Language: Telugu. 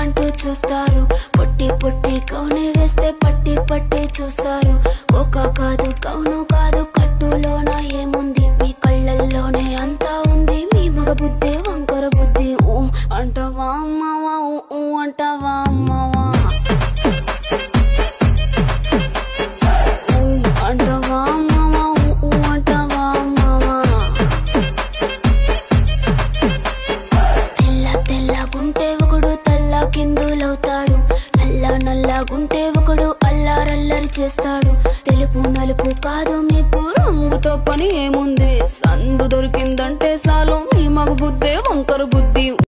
అంటూ చూస్తారు, పొట్టి పొట్టి కౌనే వేస్తే పట్టి పట్టి చూస్తారు. ఒక కాదు కౌను కాదు కట్టులోన ఏముంది, మీ కళ్ళల్లోనే అంతా ఉంది. మీ మగ బుద్ధి వంకర బుద్ధి. ఊ అంటావా అమ్మవా, ఊ అంటావా అమ్మవా, అంటావా అమ్మవా, ఊ అంటావా అమ్మవా. తెల్ల తెల్లగుంటే ఒకడు తల్ల కిందులవుతాడు, నల్ల నల్లగుంటే ఒకడు అల్లారల్లరి చేస్తాడు. తెలుపు నలుపు కాదు మీకు రంగుతో పని ఏముంది, సందు దొరికిందంటే చాలు మీ మగ బుద్ధే వంకర బుద్ధి.